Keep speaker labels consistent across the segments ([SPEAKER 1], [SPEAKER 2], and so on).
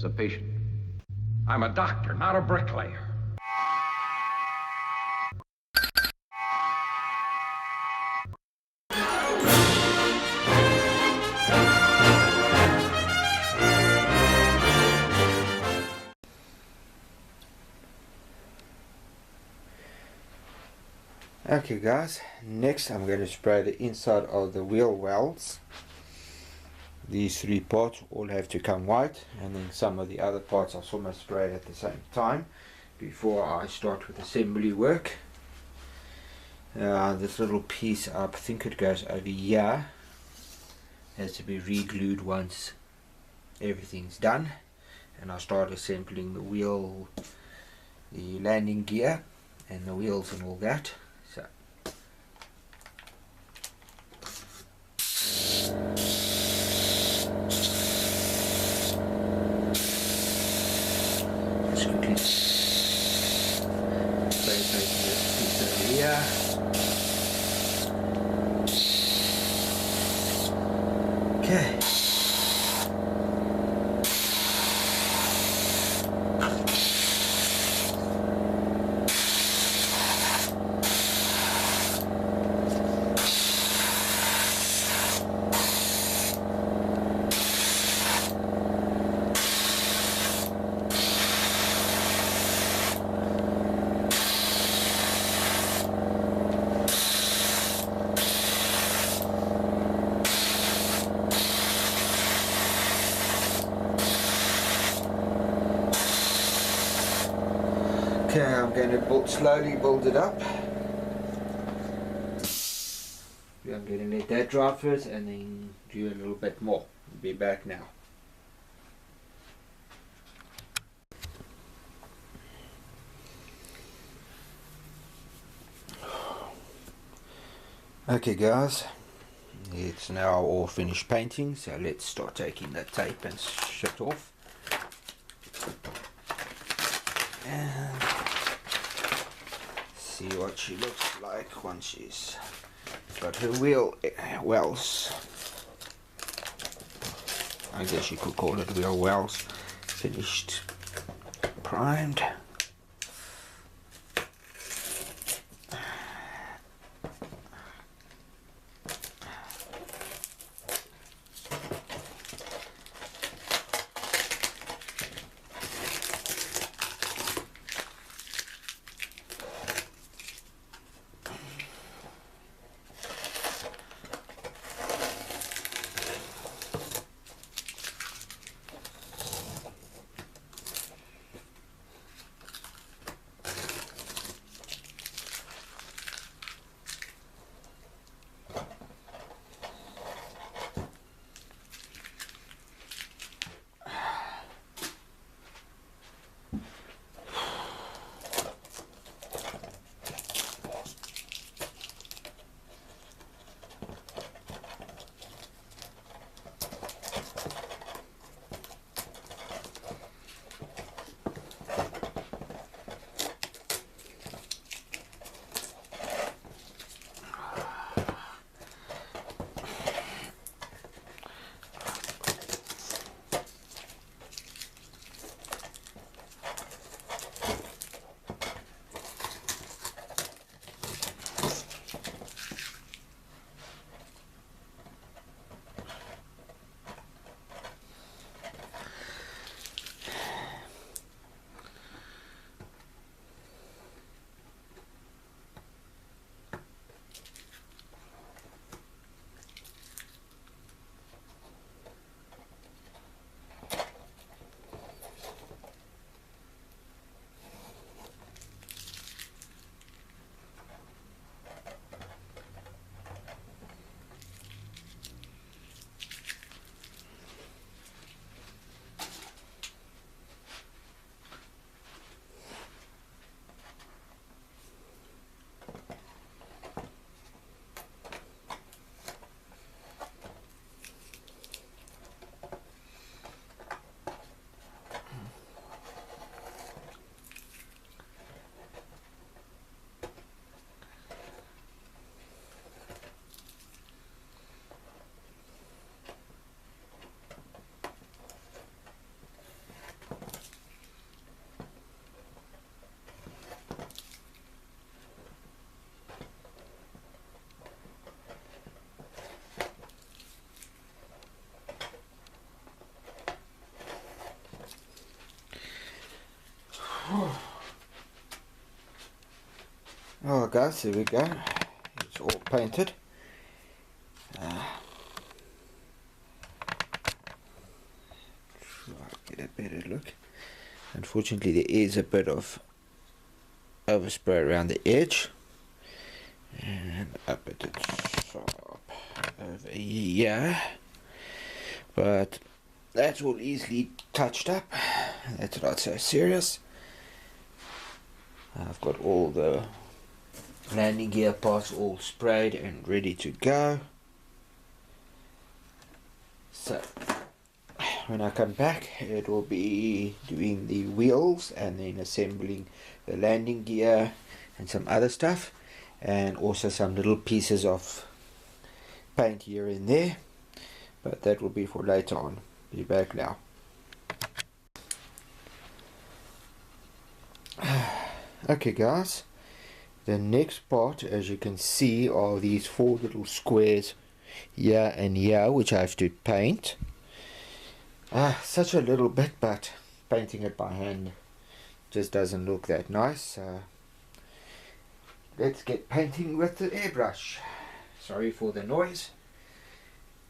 [SPEAKER 1] a patient. I'm a doctor, not a bricklayer.
[SPEAKER 2] Okay guys, next I'm going to spray the inside of the wheel wells. These three parts all have to come white, and then some of the other parts I also must spray at the same time before I start with assembly work. This little piece, I think it goes over here, has to be re-glued once everything's done, and I start assembling the wheel, the landing gear and the wheels and all that. So just quickly spray painting this piece over here. Okay. Okay, I'm going to slowly build it up. I'm going to let that dry first and then do a little bit more. I'll be back now. Okay guys, it's now all finished painting, so let's start taking the tape and shit off. And see what she looks like once she's got her wheel wells. I guess you could call it wheel wells. Finished, primed. Well guys, here we go. It's all painted. Get a better look. Unfortunately there is a bit of overspray around the edge. And up at the top over here. But that's all easily touched up. That's not so serious. I've got all the landing gear parts all sprayed and ready to go. So when I come back, it will be doing the wheels and then assembling the landing gear and some other stuff, and also some little pieces of paint here and there, but that will be for later on. Be back now. Okay guys, the next part, as you can see, are these 4 little squares here and here which I have to paint. Such a little bit, but painting it by hand just doesn't look that nice. Let's get painting with the airbrush. Sorry for the noise.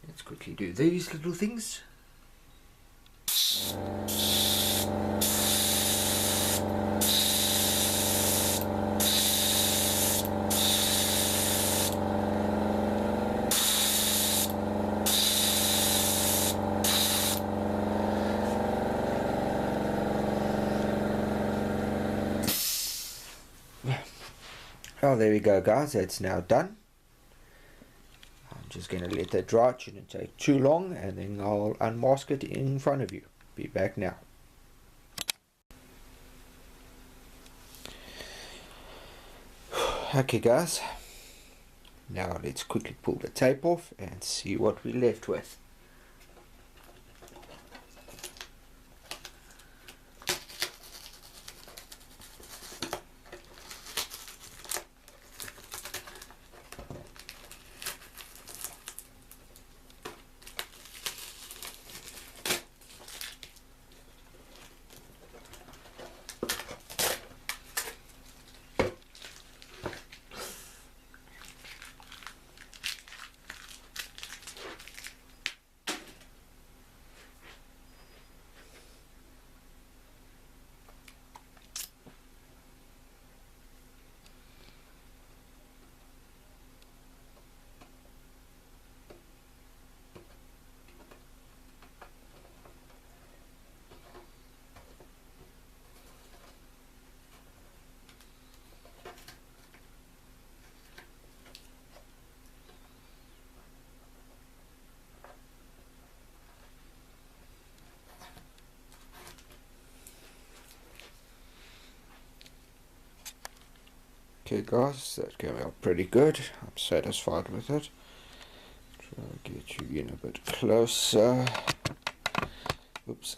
[SPEAKER 2] Let's quickly do these little things. Oh, there we go guys, that's now done. I'm just going to let that dry. It shouldn't take too long, and then I'll unmask it in front of you. Be back now. Okay guys, now let's quickly pull the tape off and see what we're left with. Okay guys, that came out pretty good. I'm satisfied with it. Try to get you in a bit closer. Oops.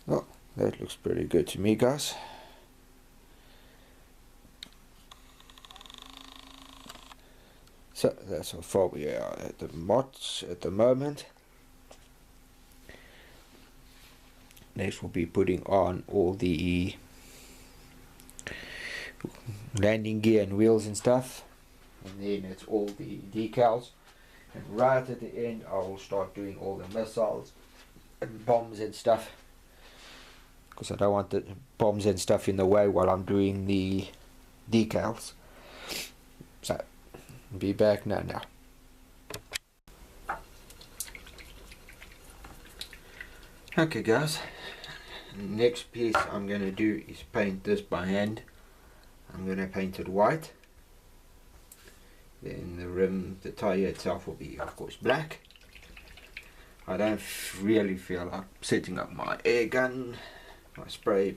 [SPEAKER 2] Oh, that looks pretty good to me guys. So that's how far we are at the mods at the moment. Next we'll be putting on all the landing gear and wheels and stuff, and then it's all the decals, and right at the end I will start doing all the missiles and bombs and stuff, because I don't want the bombs and stuff in the way while I'm doing the decals. So be back now. Okay guys, next piece I'm going to do is paint this by hand. I'm going to paint it white. Then the rim, the tire itself will be of course black. I don't really feel like setting up my air gun, my spray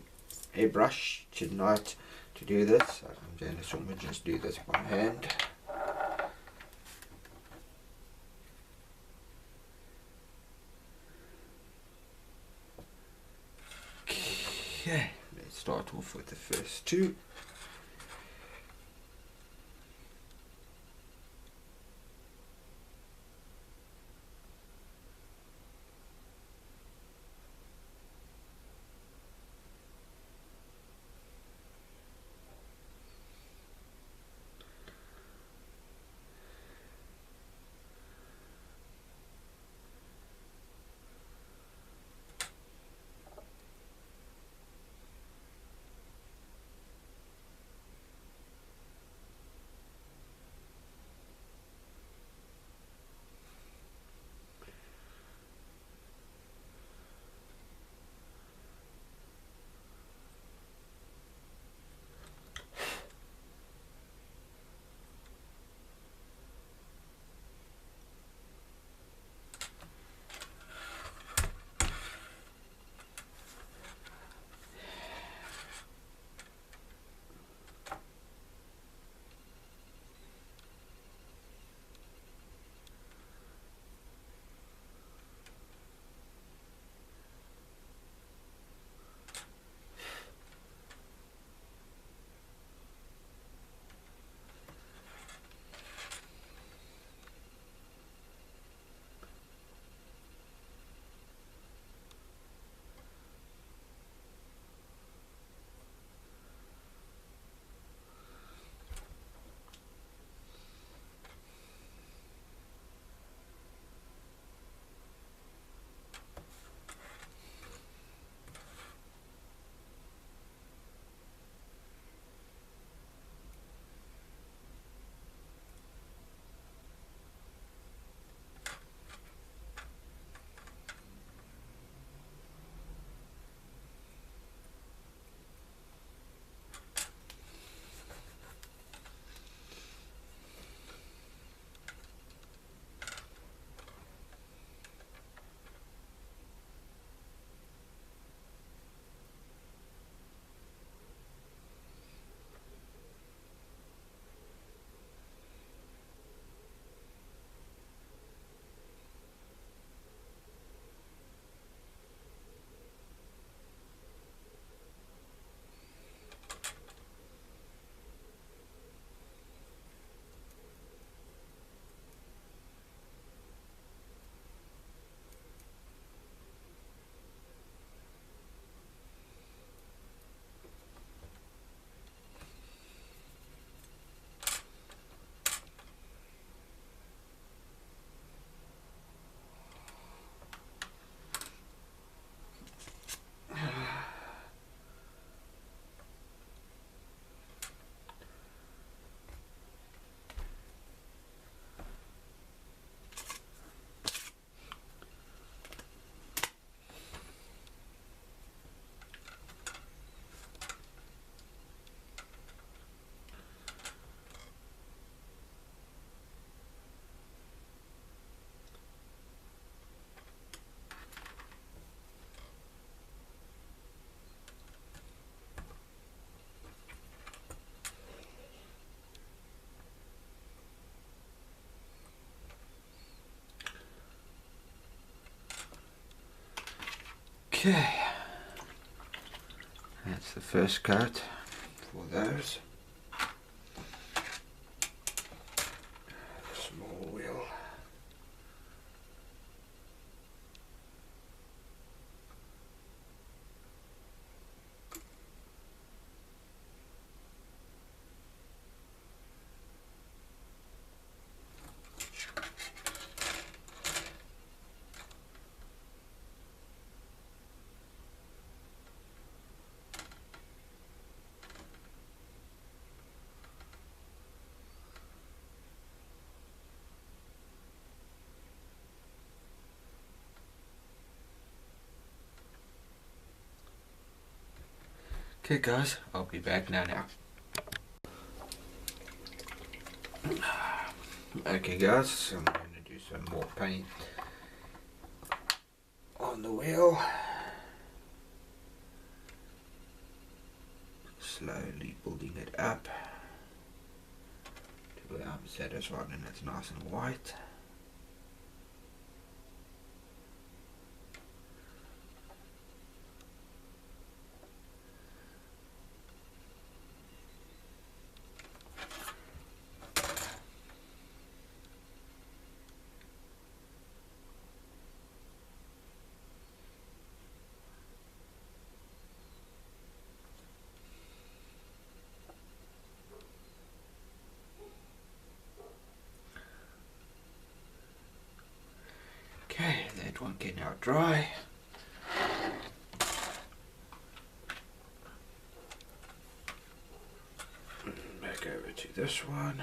[SPEAKER 2] airbrush tonight to do this. So I'm going to sort of just do this by hand. Okay, let's start off with the first two. Okay, that's the first coat for those. Small wheel. Okay guys, I'll be back now. Okay guys, so I'm going to do some more paint on the wheel. Slowly building it up to where I'm satisfied and it's nice and white. Okay, that one can now dry. Back over to this one.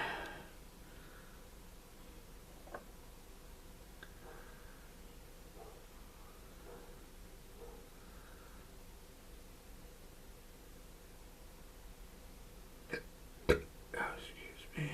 [SPEAKER 2] Excuse me.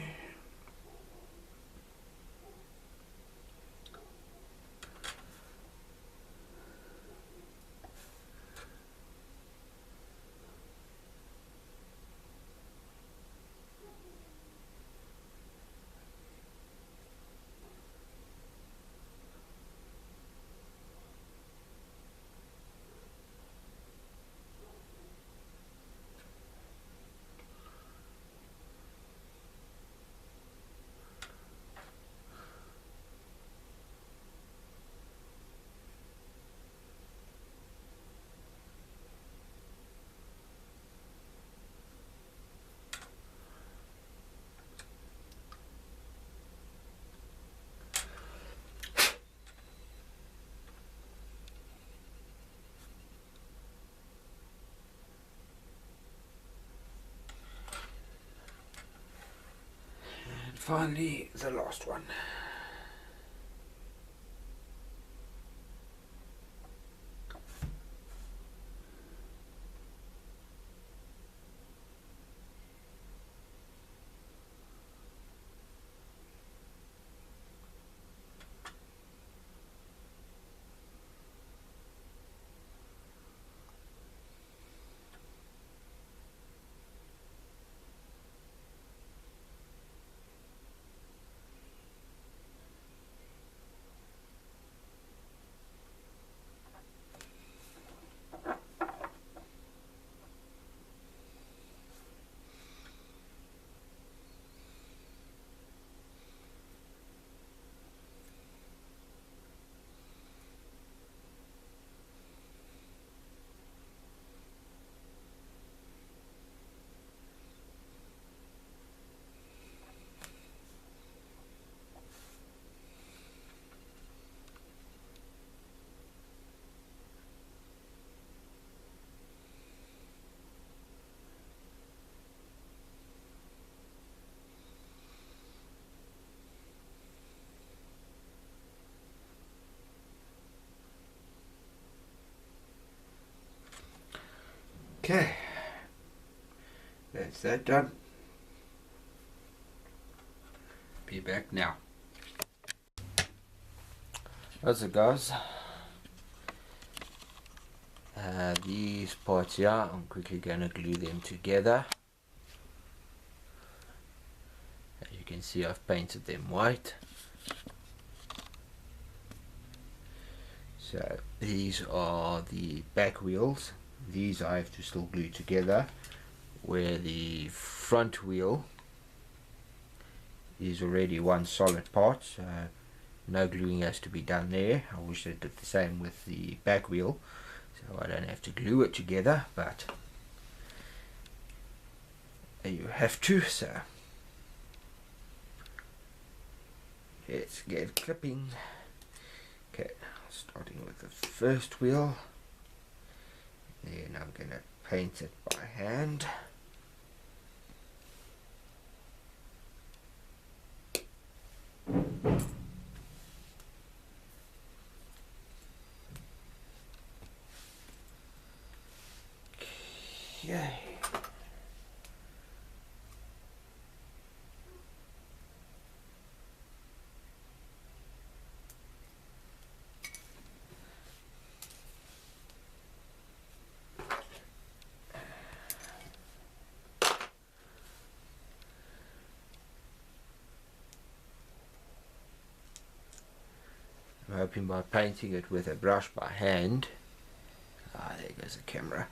[SPEAKER 2] And finally, the last one. Okay, that's that done. Be back now. That's it guys. These parts here, I'm quickly going to glue them together. As you can see, I've painted them white. So these are the back wheels. These I have to still glue together, where the front wheel is already one solid part, so no gluing has to be done there. I wish they did the same with the back wheel, so I don't have to glue it together, but you have to. So let's get clipping. Okay, starting with the first wheel, then I'm gonna paint it by hand. Okay. I'm hoping by painting it with a brush by hand. There goes the camera.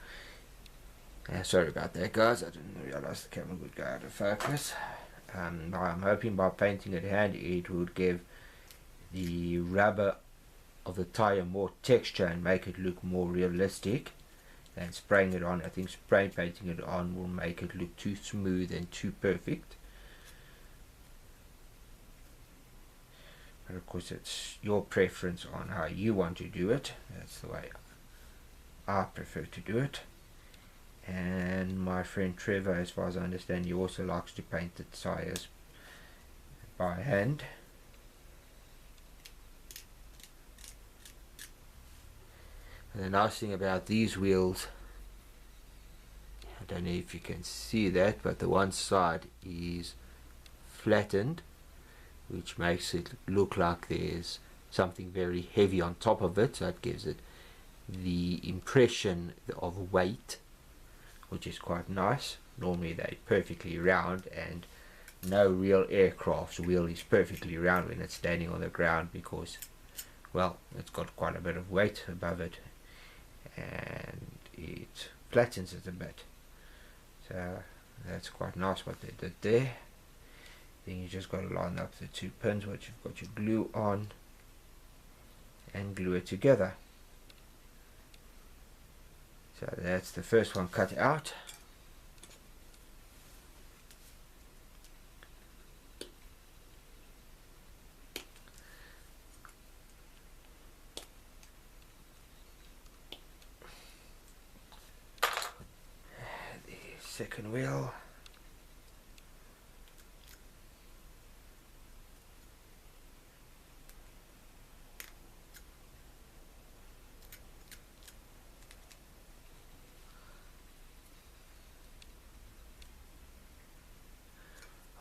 [SPEAKER 2] Sorry about that, guys, I didn't realize the camera would go out of focus. I'm hoping by painting it hand it would give the rubber of the tire more texture and make it look more realistic than spraying it on. I think spray painting it on will make it look too smooth and too perfect. But of course it's your preference on how you want to do it. That's the way I prefer to do it. And my friend Trevor, as far as I understand, he also likes to paint the tires by hand. And the nice thing about these wheels, I don't know if you can see that, but the one side is flattened, which makes it look like there's something very heavy on top of it, so it gives it the impression of weight, which is quite nice. Normally they're perfectly round, and no real aircraft's wheel is perfectly round when it's standing on the ground, because, well, it's got quite a bit of weight above it and it flattens it a bit. So that's quite nice what they did there. Then you just got to line up the two pins which you've got your glue on and glue it together. So that's the first one cut out. The second wheel.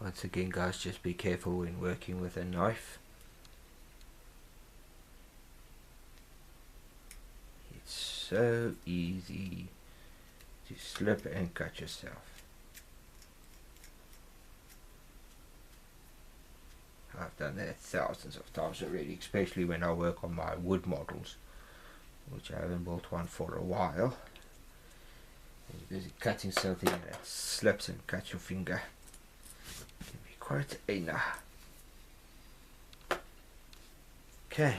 [SPEAKER 2] Once again, guys, just be careful when working with a knife. It's so easy to slip and cut yourself. I've done that thousands of times already, especially when I work on my wood models, which I haven't built one for a while. You're busy cutting something and it slips and cuts your finger. Quite enough. Okay.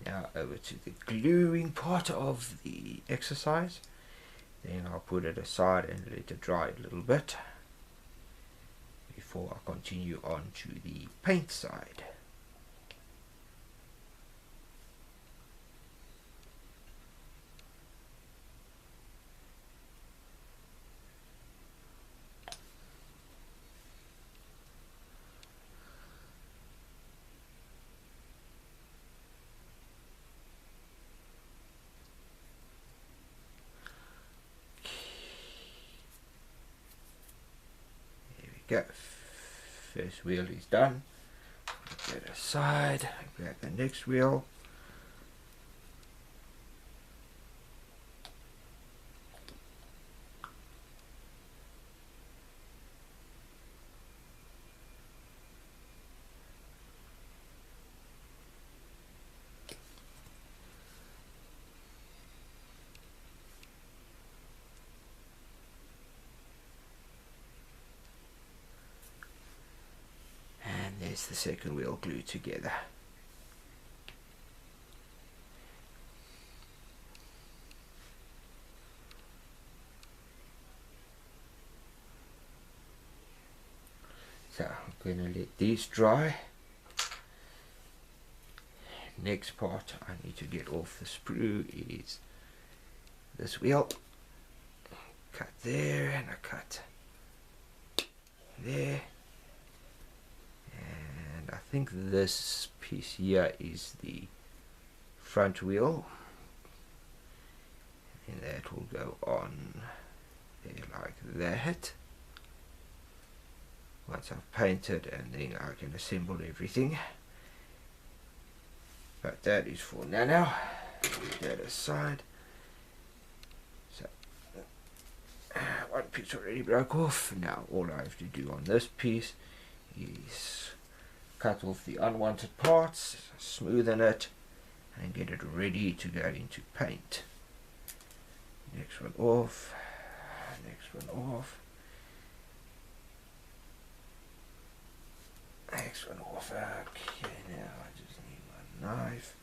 [SPEAKER 2] Now over to the gluing part of the exercise. Then I'll put it aside and let it dry a little bit before I continue on to the paint side. Go. First wheel is done. Put that aside. Grab the next wheel. there's the second wheel glued together. So I'm going to let these dry. Next part I need to get off the sprue is this wheel. Cut there and a cut there. And I think this piece here is the front wheel. And that will go on there like that. Once I've painted, and then I can assemble everything. But that is for now. Put that aside. So one piece already broke off. Now all I have to do on this piece is cut off the unwanted parts, smoothen it, and get it ready to go into paint. Next one off. Next one off. Next one off. Okay, now I just need my knife.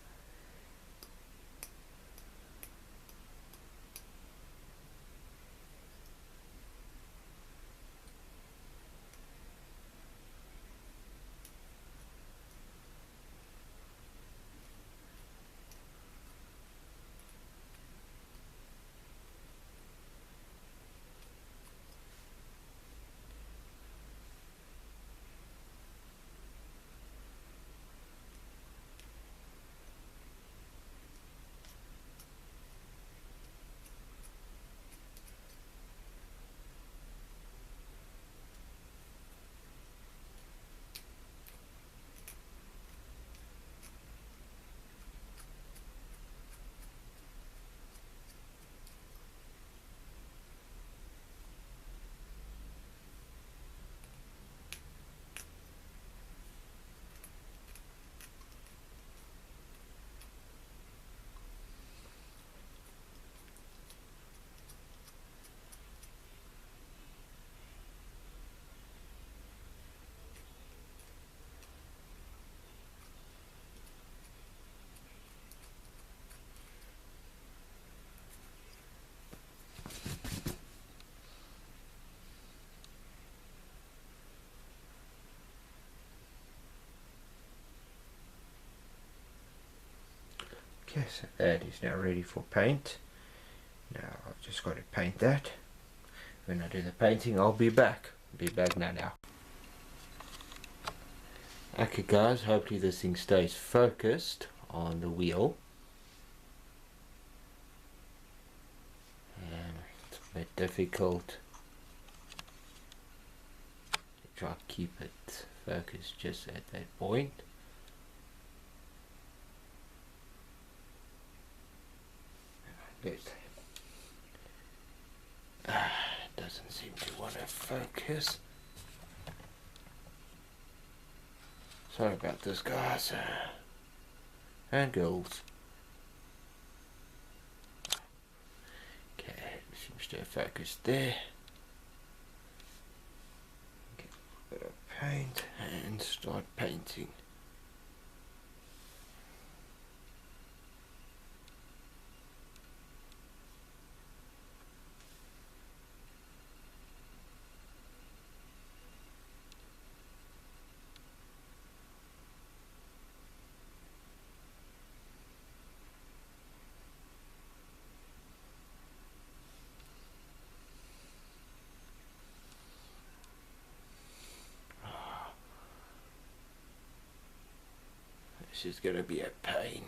[SPEAKER 2] Okay, so that is now ready for paint. Now I've just got to paint that. When I do the painting, I'll be back. Be back now. Okay guys, hopefully this thing stays focused on the wheel. And it's a bit difficult to try to keep it focused just at that point. Doesn't seem to want to focus. Sorry about this, guys and girls. Okay, seems to have focused there. Get a bit of paint and start painting. This is going to be a pain.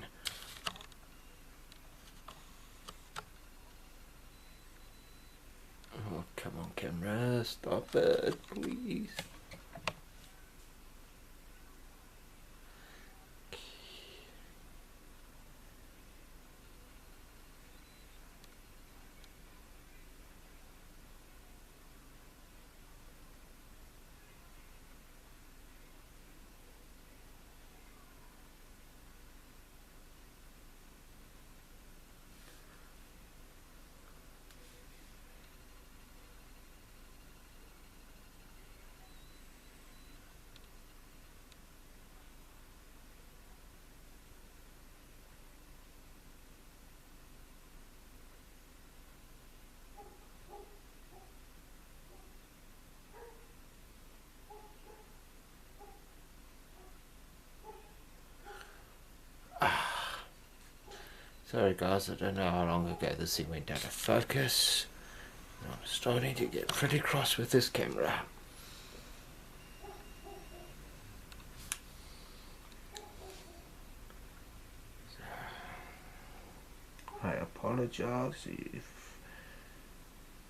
[SPEAKER 2] Oh, come on camera, stop it, please. Sorry guys, I don't know how long ago this thing went out of focus. I'm starting to get pretty cross with this camera. I apologize if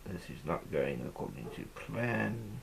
[SPEAKER 2] this is not going according to plan.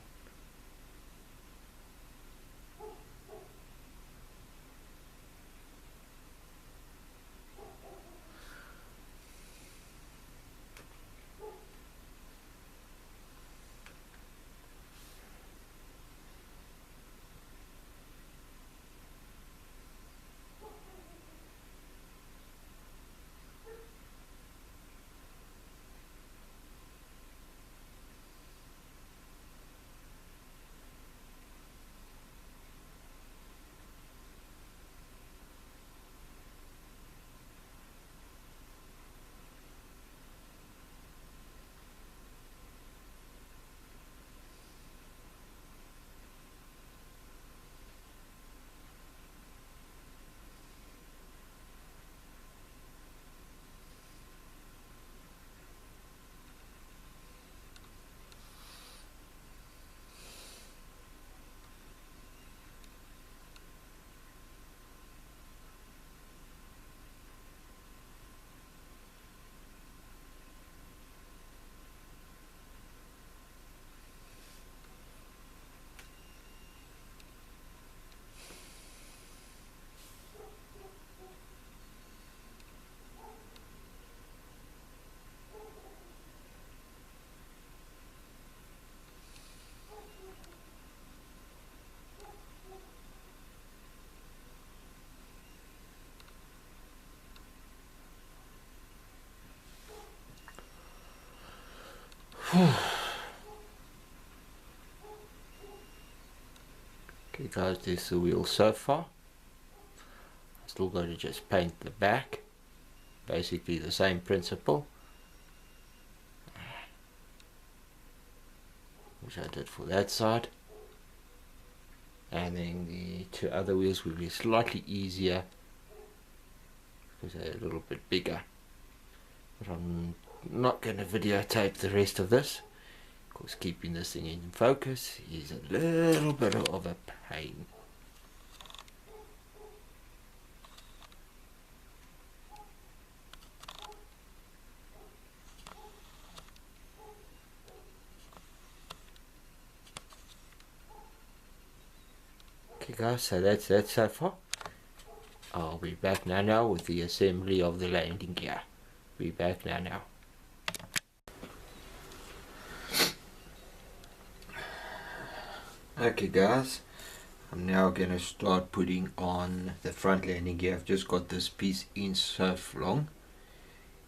[SPEAKER 2] Okay guys, there's the wheel so far. Still got to just paint the back. Basically the same principle which I did for that side. And then the two other wheels will be slightly easier because they're a little bit bigger. But I'm not going to videotape the rest of this. Of course, keeping this thing in focus is a little bit of a pain. Okay guys, so that's that so far. I'll be back now with the assembly of the landing gear. Be back now. Okay guys, I'm now gonna start putting on the front landing gear. I've just got this piece in so long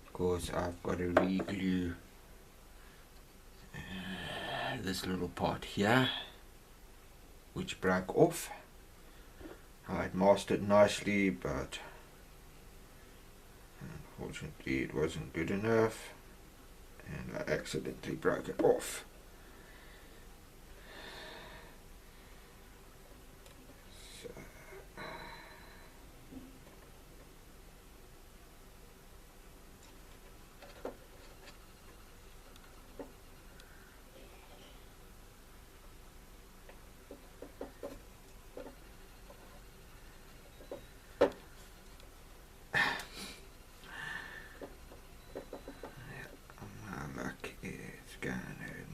[SPEAKER 2] because I've got to re-glue this little part here which broke off. I'd mastered nicely, but unfortunately it wasn't good enough and I accidentally broke it off.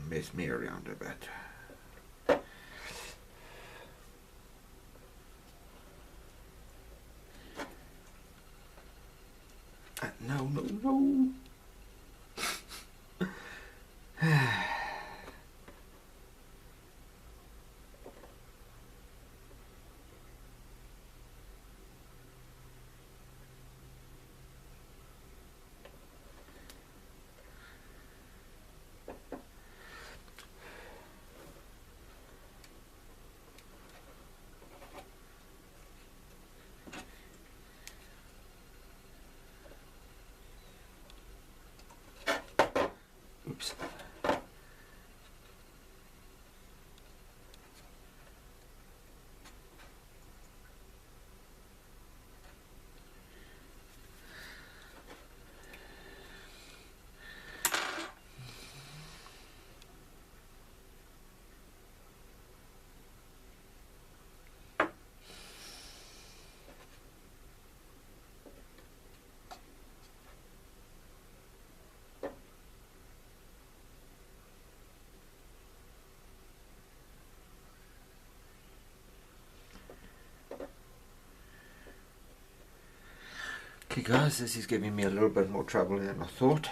[SPEAKER 2] Mess me around a bit. No. Okay guys, this is giving me a little bit more trouble than I thought.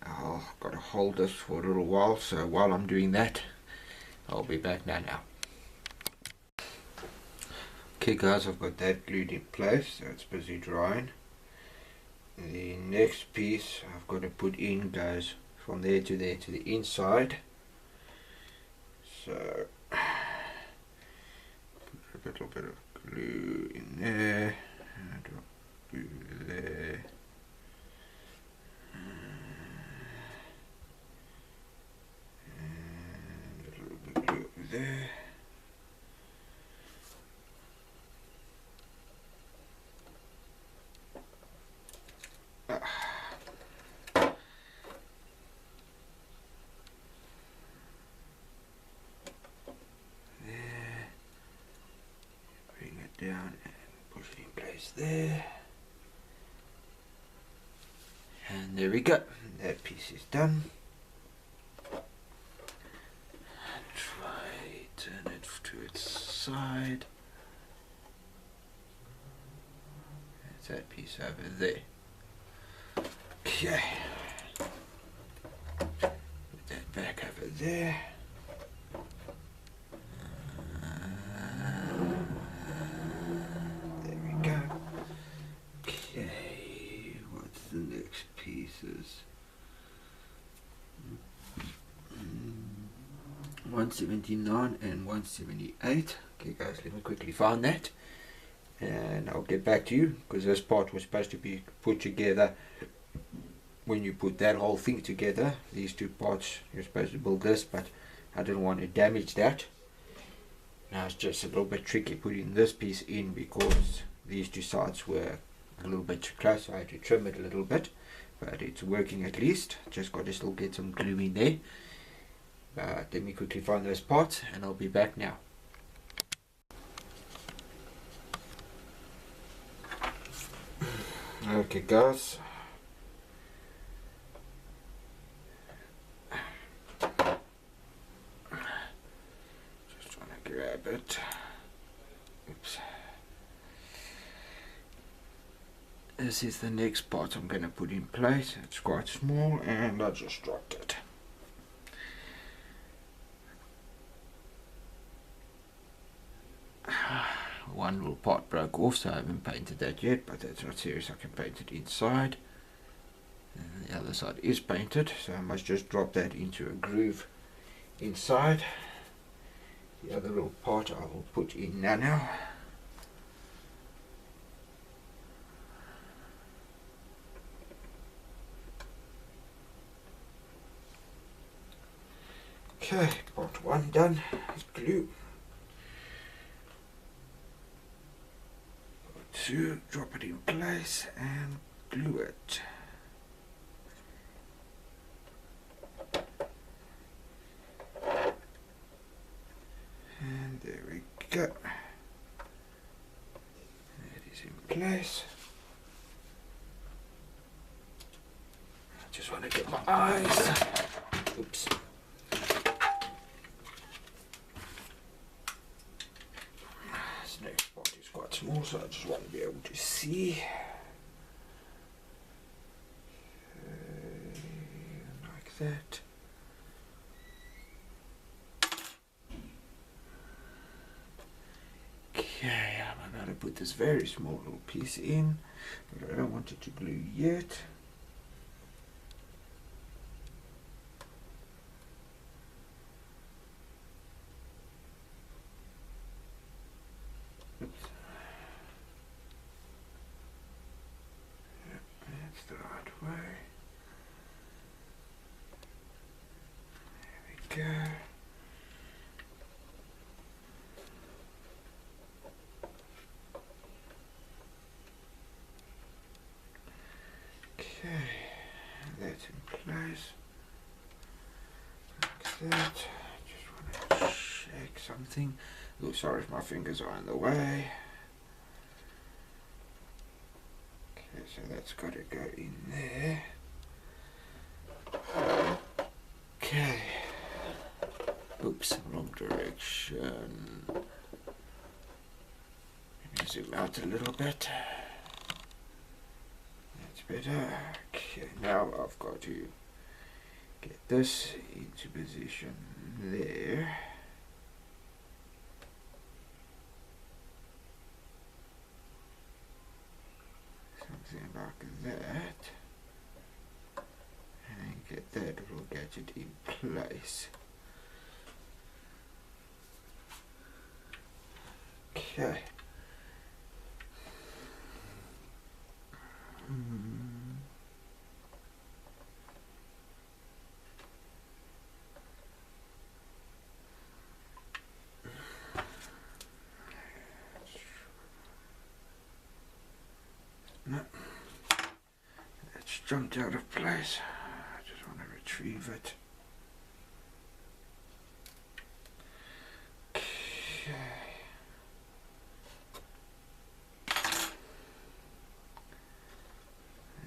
[SPEAKER 2] I've got to hold this for a little while, so while I'm doing that, I'll be back now. Okay guys, I've got that glued in place, so it's busy drying. The next piece I've got to put in goes from there to the inside. So, put a little bit of glue in there, and glue there. And a little bit of glue there. Down and push it in place there, and there we go, that piece is done. Try turn it to its side. That's that piece over there. Okay, put that back over there. The next pieces 179 and 178. Okay guys, let me quickly find that and I'll get back to you, because this part was supposed to be put together when you put that whole thing together. These two parts, you're supposed to build this, but I didn't want to damage that. Now it's just a little bit tricky putting this piece in because these two sides were a little bit too close, so I had to trim it a little bit, but it's working at least. Just got to still get some glue in there. But let me quickly find those parts and I'll be back now. Okay guys, just trying to grab it. Oops. This is the next part I'm going to put in place. It's quite small and I just dropped it. One little part broke off, so I haven't painted that yet, but that's not serious. I can paint it inside. And the other side is painted, so I must just drop that into a groove inside. The other little part I will put in now. Okay, part one done. Glue. Part two, drop it in place and glue it. And there we go. That is in place. I just want to get my eyes. Oops. Quite small, so I just want to be able to see. Like that. Okay, I'm about to put this very small little piece in, but I don't want it to glue yet. The right way. There we go. Okay, that's in place. Like that. Just want to check something. Oh, sorry if my fingers are in the way. So that's got to go in there. Okay. Oops, wrong direction. Let me zoom out a little bit. better. Okay, now I've got to get this into position there. Something like that. And get that little gadget in place. Okay. No, it's jumped out of place. I just want to retrieve it. Okay.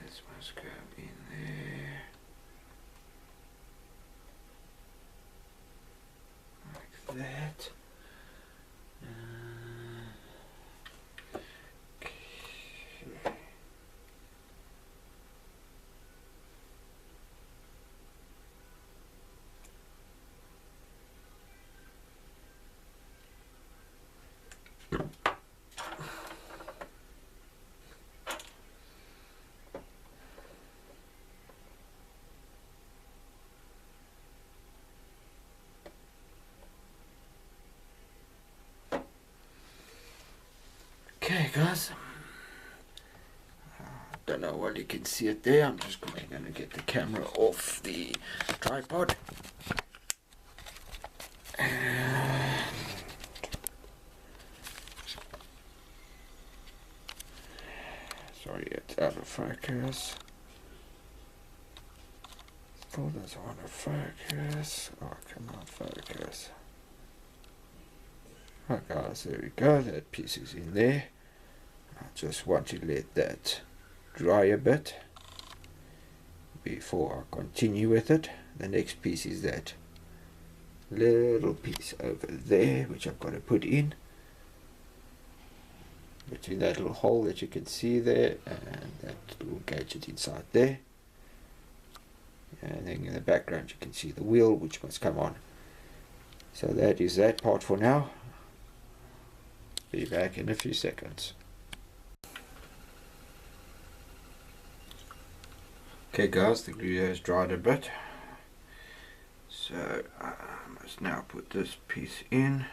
[SPEAKER 2] This must go in there. Like that. Okay guys, don't know what you can see it there. I'm just going to get the camera off the tripod. Sorry, it's out of focus. Still doesn't want to focus. Oh, come on, focus. Right guys, there we go. That piece is in there. I just want to let that dry a bit before I continue with it. The next piece is that little piece over there, which I've got to put in between that little hole that you can see there and that little gadget inside there. And then in the background you can see the wheel, which must come on. So that is that part for now. Be back in a few seconds. Okay guys, the glue has dried a bit, so I must now put this piece in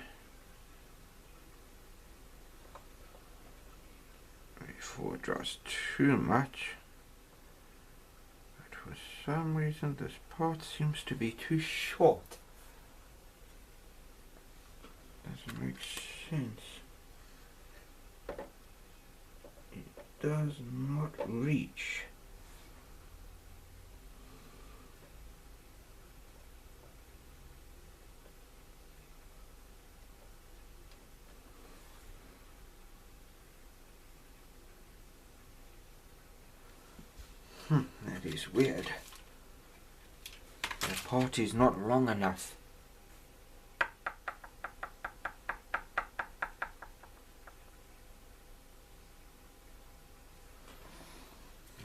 [SPEAKER 2] before it dries too much. But for some reason this part seems to be too short. Doesn't make sense. It does not reach. That is weird. The part is not long enough.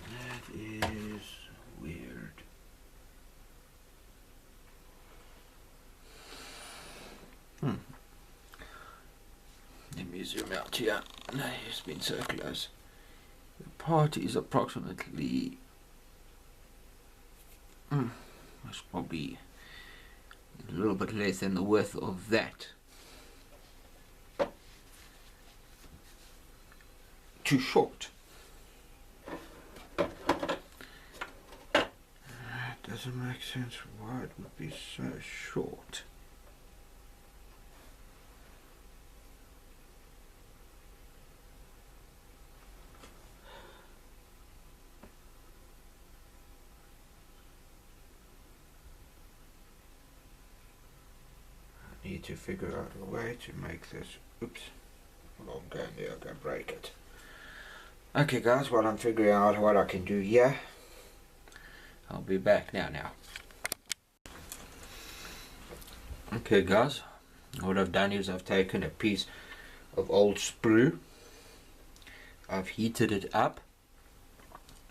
[SPEAKER 2] That is weird. Let me zoom out here. It's been so close. The part is approximately it's probably a little bit less than the width of that. Too short. That doesn't make sense why it would be so short. Need to figure out a way to make this, oops, well, I'm going there, I'm going to break it. Okay guys, while I'm figuring out what I can do here, I'll be back now. Okay guys, what I've done is I've taken a piece of old sprue, I've heated it up,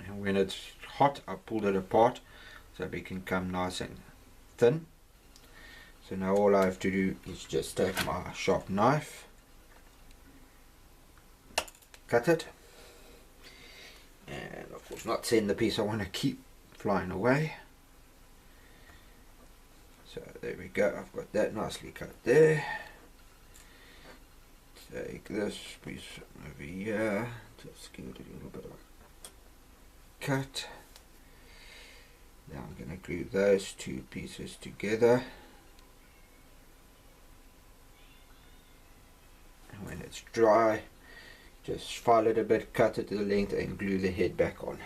[SPEAKER 2] and when it's hot I pulled it apart so it can come nice and thin. So now all I have to do is just take my sharp knife, cut it, and of course not send the piece I want to keep flying away. So there we go, I've got that nicely cut there. Take this piece over here, just give it a little bit of a cut. Now I'm going to glue those two pieces together. And when it's dry, just file it a bit, cut it to the length and glue the head back on.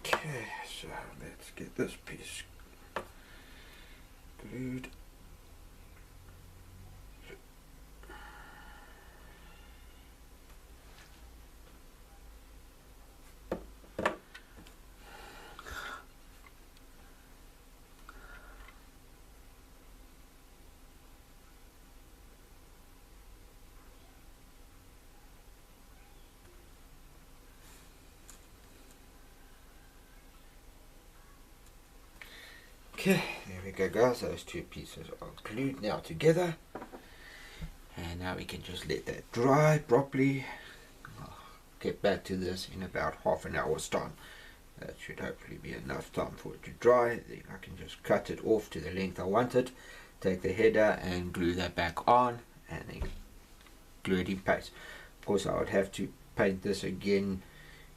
[SPEAKER 2] Okay, so let's get this piece glued. Okay, there we go guys, those two pieces are glued now together, and now we can just let that dry properly. I'll get back to this in about half an hour's time. That should hopefully be enough time for it to dry. Then I can just cut it off to the length I want it, take the header and glue that back on, and then glue it in place. Of course I would have to paint this again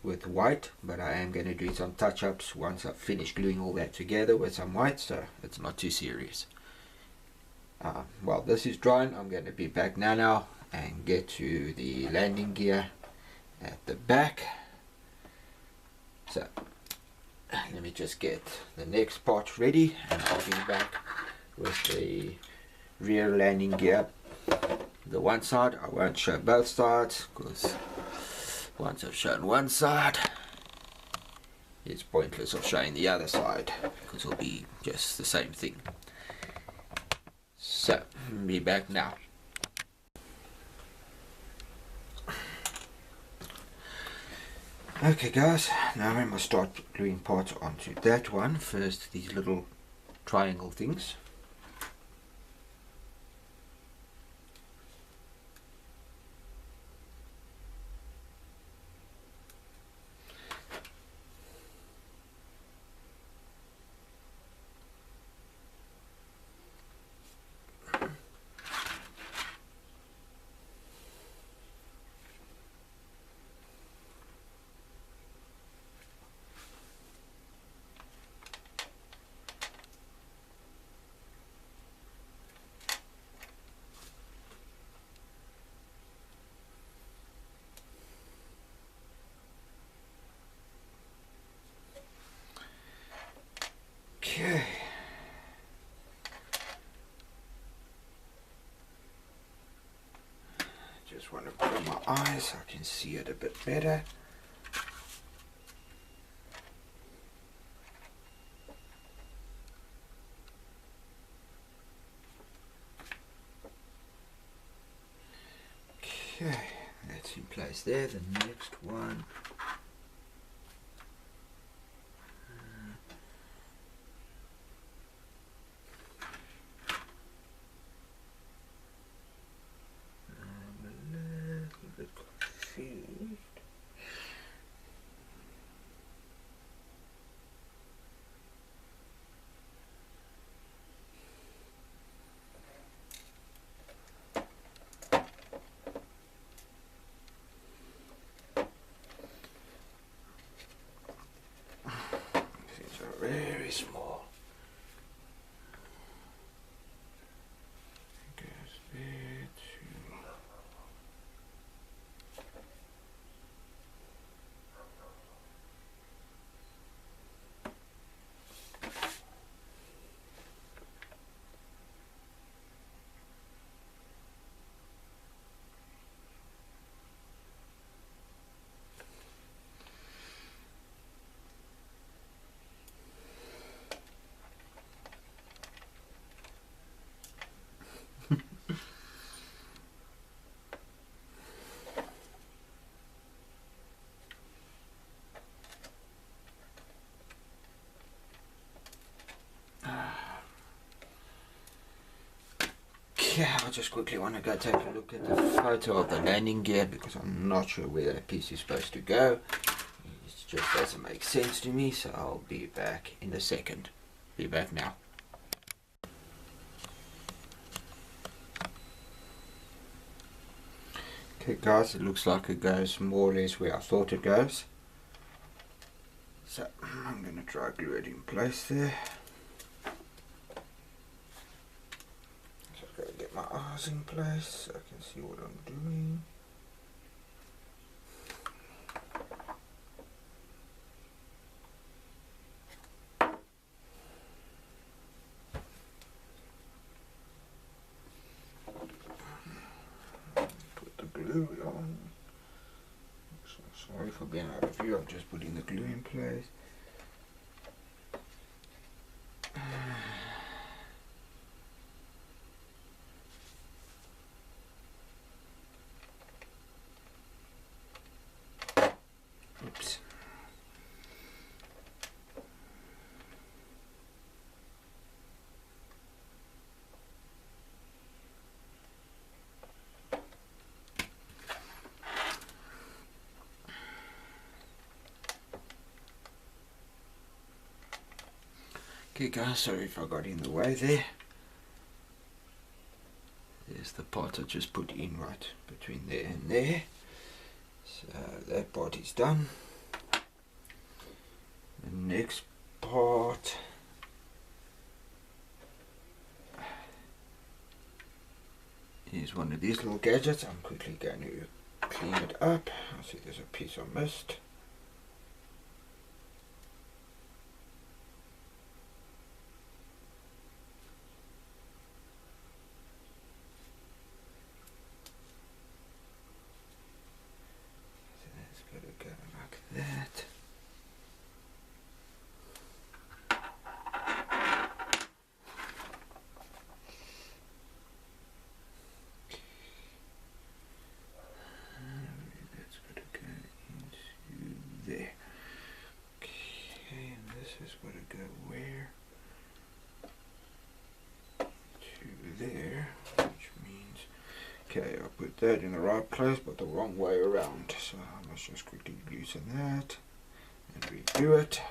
[SPEAKER 2] with white, but I am going to do some touch-ups once I've finished gluing all that together with some white, so it's not too serious. While this is drying, I'm going to be back now and get to the landing gear at the back. So let me just get the next part ready and I'll be back with the rear landing gear. The one side, I won't show both sides because once I've shown one side, it's pointless of showing the other side because it'll be just the same thing. So, I'll be back now. Okay guys, now I'm going to start gluing parts onto that one. First, these little triangle things. Okay. Just want to put on my eyes so I can see it a bit better. Okay, that's in place there. The next one. Okay, I just quickly want to go take a look at the photo of the landing gear because I'm not sure where that piece is supposed to go. It just doesn't make sense to me, so I'll be back in a second. Be back now. Okay guys, it looks like it goes more or less where I thought it goes. So I'm going to try glue it in place there. So I've got to get my eyes in place so I can see what I'm doing. Put the glue on. So sorry for being out of view, I'm just putting the glue in place. Oops. Okay guys, sorry if I got in the way there. There's the part I just put in right between there and there. So that part is done. The next part is one of these little gadgets. I'm quickly going to clean it up. I see there's a piece I missed. So that's got to go like that. That's got to go into there. Okay, and this has got to go where? To there, which means, okay, I put that in the right place but the wrong way around, so I must just quickly loosen that and redo it.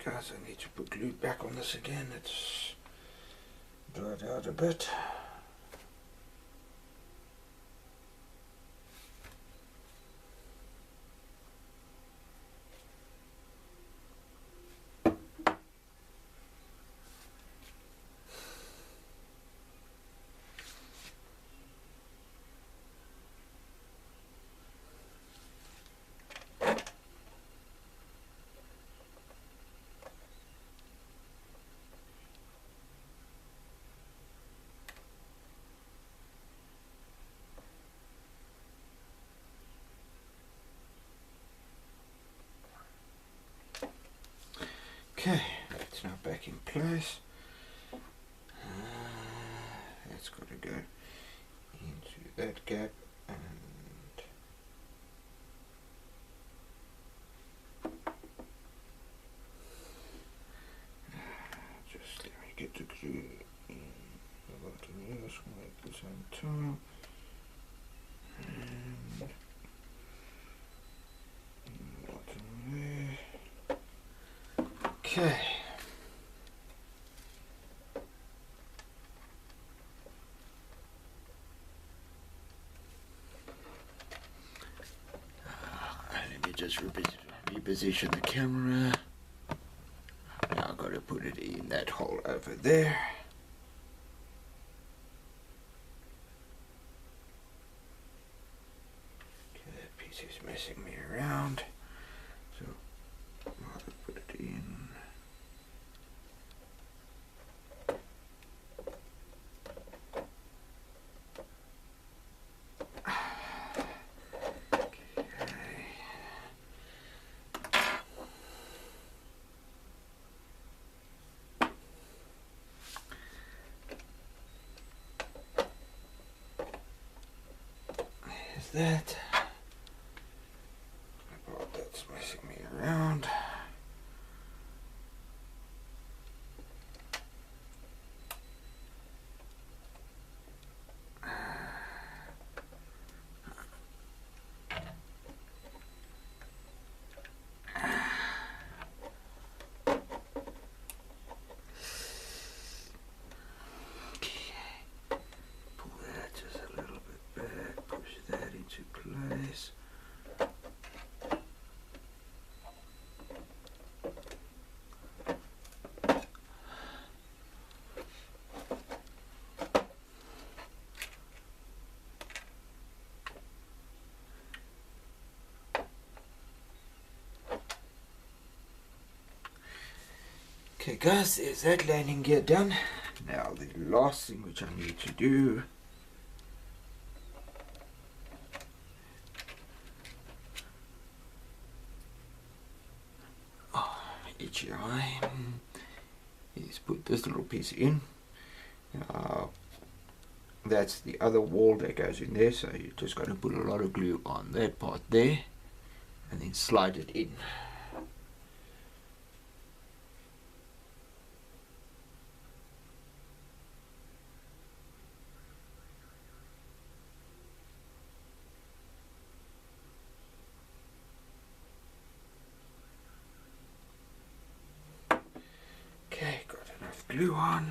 [SPEAKER 2] Guys, I need to put glue back on this again. It's dried out a bit. Okay, that's now back in place. That's got to go into that gap and just let me get the glue in the bottom here, so make this on top. And bottom there. Okay. Let me just reposition the camera. Now I've got to put it in that hole over there. Okay. It's just messing me around. So I'll put it in. That. Oh, that's messing me around. Pull that just a little bit back, push that into place. Okay guys, there's that landing gear done. Now the last thing which I need to do each time is put this little piece in. That's the other wall that goes in there, so you're just going to put a lot of glue on that part there and then slide it in. Okay, got enough glue on.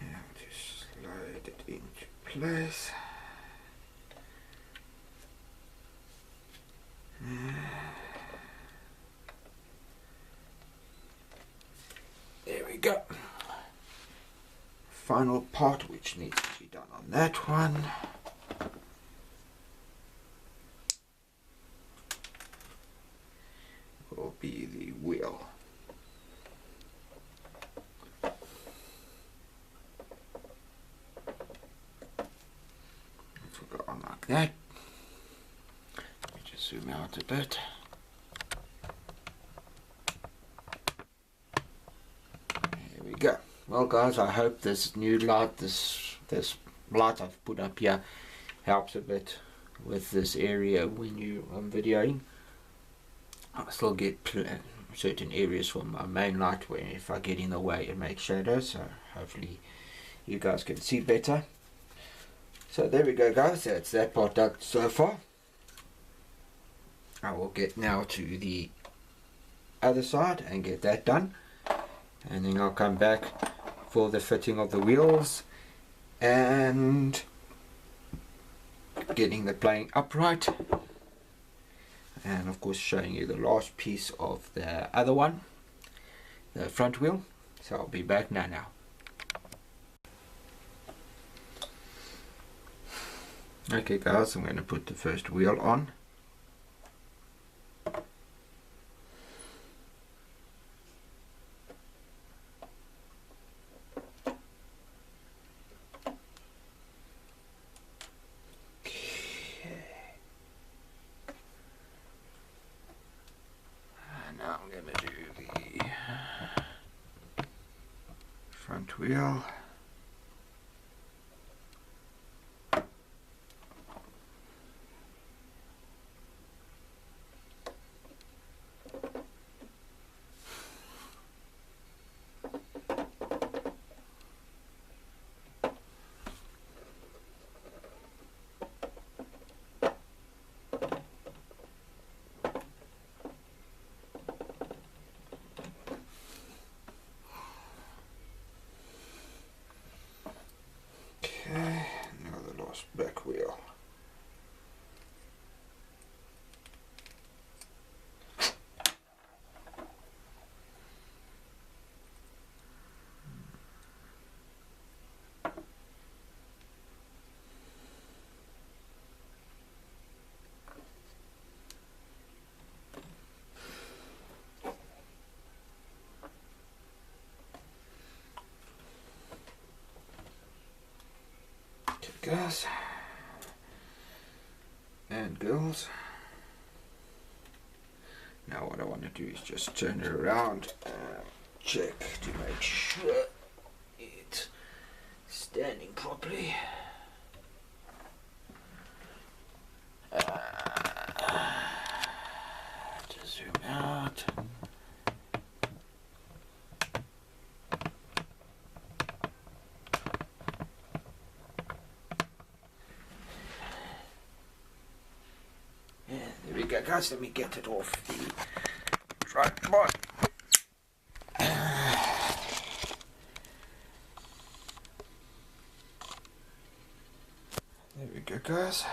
[SPEAKER 2] Now just slide it into place. There we go. Final part which needs to be done on that one. Will be the wheel. Go on like that. Let me just zoom out a bit. There we go. Well guys, I hope this new light, this light I've put up here helps a bit with this area when you are videoing. I still get certain areas from my main light where if I get in the way it makes shadows, so hopefully you guys can see better. So there we go guys, that's that part done so far. I will get now to the other side and get that done, and then I'll come back for the fitting of the wheels and getting the plane upright, and of course showing you the last piece of the other one, the front wheel. So I'll be back now. Okay guys, I'm going to put the first wheel on. Now I'm going to do the front wheel. guys and girls. Now what I want to do is just turn it around and check to make sure it's standing properly. Just zoom out. Yeah, there we go, guys. Let me get it off the tripod. There we go, guys.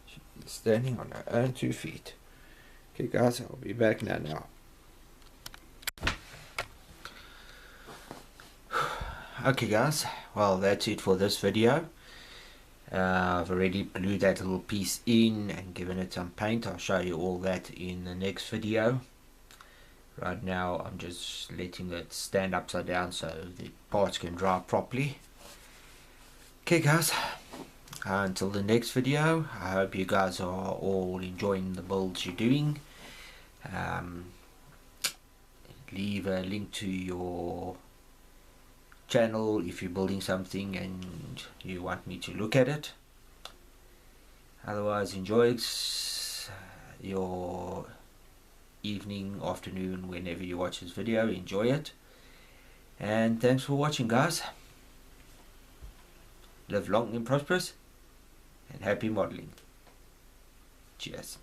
[SPEAKER 2] She's standing on her own 2 feet. Okay, guys, I'll be back now. Okay, guys, well, that's it for this video. I've already glued that little piece in and given it some paint. I'll show you all that in the next video. Right now I'm just letting it stand upside down so the parts can dry properly. Okay, guys, until the next video, I hope you guys are all enjoying the builds you're doing. Leave a link to your channel if you're building something and you want me to look at it. Otherwise, enjoy your evening, afternoon, whenever you watch this video. Enjoy it, and thanks for watching, guys. Live long and prosperous, and happy modeling. Cheers.